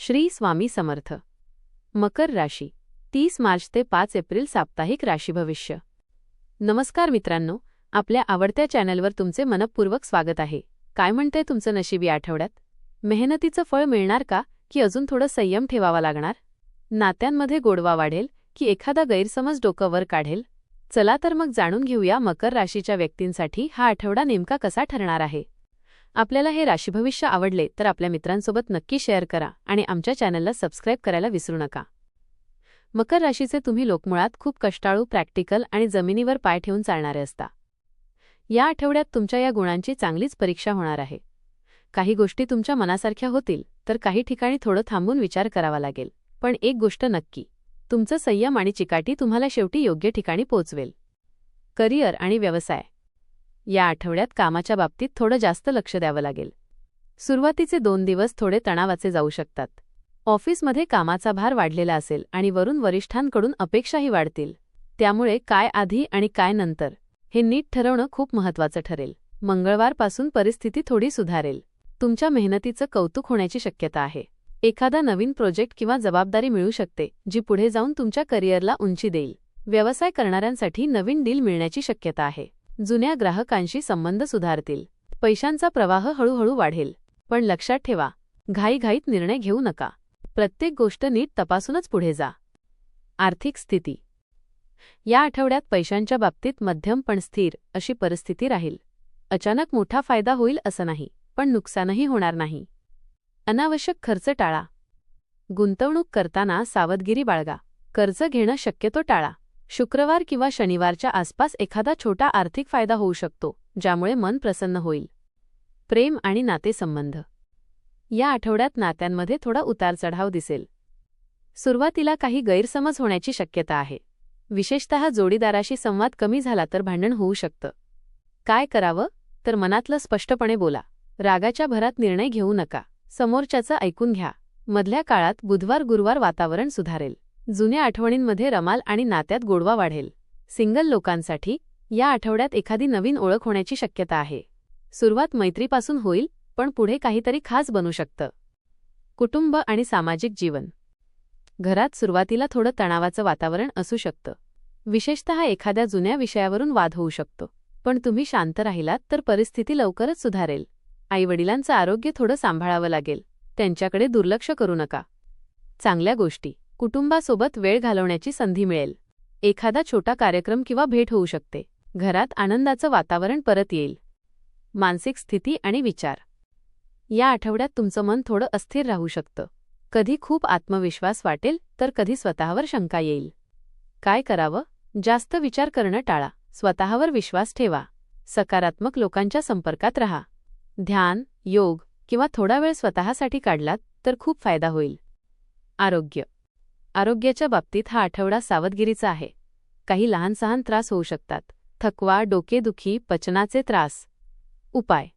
श्री स्वामी समर्थ. मकर राशी 30 मार्च ते 5 एप्रिल साप्ताहिक राशी भविष्य. नमस्कार मित्रांनो, आपल्या आवडत्या चॅनलवर तुमचे मनपूर्वक स्वागत आहे. काय म्हणते तुमचं नशीब या आठवड्यात? मेहनतीचं फळ मिळणार का, की अजून थोडं संयम ठेवावा लागणार? नात्यांमध्ये गोडवा वाढेल की एखादा गैरसमज डोकं वर काढेल? चला तर मग जाणून घेऊया मकर राशीच्या व्यक्तींसाठी हा आठवडा नेमका कसा ठरणार आहे. आपल्याला हे राशीभविष्य आवडले तर आपल्या मित्रांसोबत नक्की शेअर करा आणि आमच्या चॅनलला सबस्क्राईब करायला विसरू नका. मकर राशीचे तुम्ही लोक मुळात खूप कष्टाळू, प्रॅक्टिकल आणि जमिनीवर पाय ठेवून चालणारे असता. या आठवड्यात तुमच्या या गुणांची चांगलीच परीक्षा होणार आहे. काही गोष्टी तुमच्या मनासारख्या होतील तर काही ठिकाणी थोडं थांबून विचार करावा लागेल. पण एक गोष्ट नक्की, तुमचं संयम आणि चिकाटी तुम्हाला शेवटी योग्य ठिकाणी पोहोचवेल. करिअर आणि व्यवसाय. या आठवड्यात कामाच्या बाबतीत थोडं जास्त लक्ष द्यावं लागेल. सुरुवातीचे 2 दिवस थोडे तणावाचे जाऊ शकतात. ऑफिसमध्ये कामाचा भार वाढलेला असेल आणि वरून वरिष्ठांकडून अपेक्षाही वाढतील. त्यामुळे काय आधी आणि काय नंतर हे नीट ठरवणं खूप महत्त्वाचं ठरेल. मंगळवारपासून परिस्थिती थोडी सुधारेल. तुमच्या मेहनतीचं कौतुक होण्याची शक्यता आहे. एखादा नवीन प्रोजेक्ट किंवा जबाबदारी मिळू शकते जी पुढे जाऊन तुमच्या करिअरला उंची देईल. व्यवसाय करणाऱ्यांसाठी नवीन डील मिळण्याची शक्यता आहे. जुन्या ग्राहकांशी संबंध सुधारतील. पैशांचा प्रवाह हळूहळू वाढेल. पण लक्षात ठेवा, घाईघाईत निर्णय घेऊ नका. प्रत्येक गोष्ट नीट तपासूनच पुढे जा. आर्थिक स्थिती. या आठवड्यात पैशांच्या बाबतीत मध्यम पण स्थिर अशी परिस्थिती राहील. अचानक मोठा फायदा होईल असं नाही, पण नुकसानही होणार नाही. अनावश्यक खर्च टाळा. गुंतवणूक करताना सावधगिरी बाळगा. कर्ज घेणं शक्यतो टाळा. शुक्रवार किंवा शनिवारच्या आसपास एखादा छोटा आर्थिक फायदा होऊ शकतो, ज्यामुळे मन प्रसन्न होईल. प्रेम आणि नातेसंबंध. या आठवड्यात नात्यांमध्ये थोडा उतारचढाव दिसेल. सुरुवातीला काही गैरसमज होण्याची शक्यता आहे. विशेषतः जोडीदाराशी संवाद कमी झाला तर भांडण होऊ शकतं. काय करावं तर मनातलं स्पष्टपणे बोला. रागाच्या भरात निर्णय घेऊ नका. समोरच्याचं ऐकून घ्या. मधल्या काळात बुधवार-गुरुवार वातावरण सुधारेल. जुन्या आठवणींमध्ये रमाल आणि नात्यात गोडवा वाढेल. सिंगल लोकांसाठी या आठवड्यात एखादी नवीन ओळख होण्याची शक्यता आहे. सुरुवात मैत्रीपासून होईल, पण पुढे काहीतरी खास बनू शकतं. कुटुंब आणि सामाजिक जीवन. घरात सुरुवातीला थोडं तणावाचं वातावरण असू शकतं. विशेषतः एखाद्या जुन्या विषयावरून वाद होऊ शकतो. पण तुम्ही शांत राहिलात तर परिस्थिती लवकरच सुधारेल. आईवडिलांचं आरोग्य थोडं सांभाळावं लागेल. त्यांच्याकडे दुर्लक्ष करू नका. चांगल्या गोष्टी. कुटुंबासोबत वेळ घालवण्याची संधी मिळेल. एखादा छोटा कार्यक्रम किंवा भेट होऊ शकते. घरात आनंदाचं वातावरण परत येईल. मानसिक स्थिती आणि विचार. या आठवड्यात तुमचं मन थोडं अस्थिर राहू शकतं. कधी खूप आत्मविश्वास वाटेल तर कधी स्वतःवर शंका येईल. काय करावं? जास्त विचार करणं टाळा. स्वतःवर विश्वास ठेवा. सकारात्मक लोकांच्या संपर्कात राहा. ध्यान, योग किंवा थोडा वेळ स्वतःसाठी काढलात तर खूप फायदा होईल. आरोग्य. आरोग्याच्या बाबतीत हा आठवडा सावधगिरीचा आहे. काही लहान-सहान त्रास होऊ शकतात. थकवा, डोकेदुखी, पचनाचे त्रास. उपाय: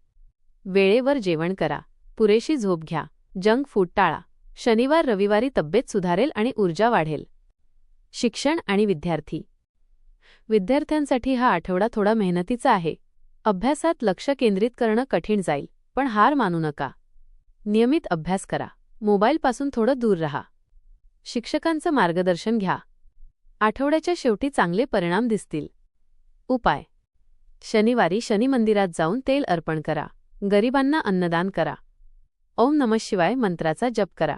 वेळेवर जेवण करा. पुरेशी झोप घ्या. जंक फूड टाळा. शनिवार-रविवारी तब्येत सुधारेल आणि ऊर्जा वाढेल. शिक्षण आणि विद्यार्थी. विद्यार्थ्यांसाठी हा आठवडा थोडा मेहनतीचा आहे. अभ्यासात लक्ष केंद्रित करणं कठीण जाईल, पण हार मानू नका. नियमित अभ्यास करा. मोबाईलपासून थोडं दूर राहा. शिक्षकांचं मार्गदर्शन घ्या. आठवड्याच्या शेवटी चांगले परिणाम दिसतील. उपाय: शनिवारी शनी मंदिरात जाऊन तेल अर्पण करा. गरिबांना अन्नदान करा. ओम नमः शिवाय मंत्राचा जप करा.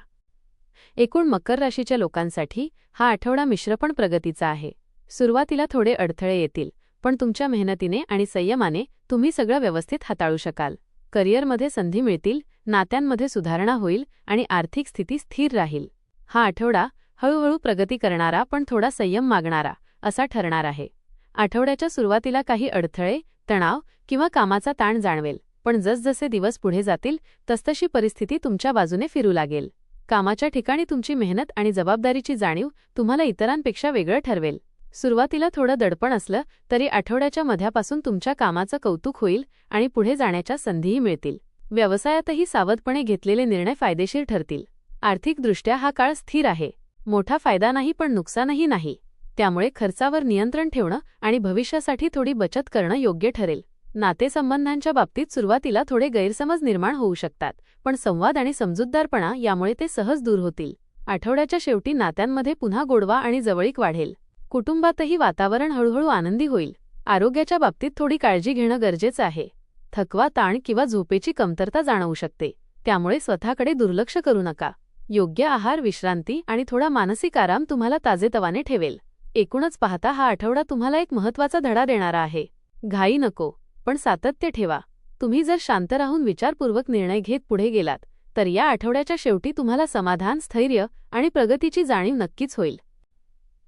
एकूण मकर राशीच्या लोकांसाठी हा आठवडा मिश्र पण प्रगतीचा आहे. सुरुवातीला थोडे अडथळे येतील, पण तुमच्या मेहनतीने आणि संयमाने तुम्ही सगळं व्यवस्थित हाताळू शकाल. करिअरमध्ये संधी मिळतील, नात्यांमध्ये सुधारणा होईल आणि आर्थिक स्थिती स्थिर राहील. हा आठवडा हळूहळू प्रगती करणारा पण थोडा संयम मागणारा असा ठरणार आहे. आठवड्याच्या सुरुवातीला काही अडथळे, तणाव किंवा कामाचा ताण जाणवेल, पण जसजसे दिवस पुढे जातील तसतशी परिस्थिती तुमच्या बाजूने फिरू लागेल. कामाच्या ठिकाणी तुमची मेहनत आणि जबाबदारीची जाणीव तुम्हाला इतरांपेक्षा वेगळं ठरवेल. सुरुवातीला थोडं दडपण असलं तरी आठवड्याच्या मध्यापासून तुमच्या कामाचं कौतुक होईल आणि पुढे जाण्याच्या संधीही मिळतील. व्यवसायातही सावधपणे घेतलेले निर्णय फायदेशीर ठरतील. आर्थिकदृष्ट्या हा काळ स्थिर आहे. मोठा फायदा नाही पण नुकसानही नाही. त्यामुळे खर्चावर नियंत्रण ठेवणं आणि भविष्यासाठी थोडी बचत करणं योग्य ठरेल. नातेसंबंधांच्या बाबतीत सुरुवातीला थोडे गैरसमज निर्माण होऊ शकतात, पण संवाद आणि समजूतदारपणा यामुळे ते सहज दूर होतील. आठवड्याच्या शेवटी नात्यांमध्ये पुन्हा गोडवा आणि जवळीक वाढेल. कुटुंबातही वातावरण हळूहळू आनंदी होईल. आरोग्याच्या बाबतीत थोडी काळजी घेणं गरजेचं आहे. थकवा, ताण किंवा झोपेची कमतरता जाणवू शकते, त्यामुळे स्वतःकडे दुर्लक्ष करू नका. योग्य आहार, विश्रांती आणि थोडा मानसिक आराम तुम्हाला ताजेतवाने ठेवेल. एकूणच पाहता हा आठवडा तुम्हाला एक महत्त्वाचा धडा देणारा आहे. घाई नको, पण सातत्य ठेवा. तुम्ही जर शांत राहून विचारपूर्वक निर्णय घेत पुढे गेलात तर या आठवड्याच्या शेवटी तुम्हाला समाधान, स्थैर्य आणि प्रगतीची जाणीव नक्कीच होईल.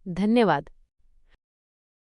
धन्यवाद.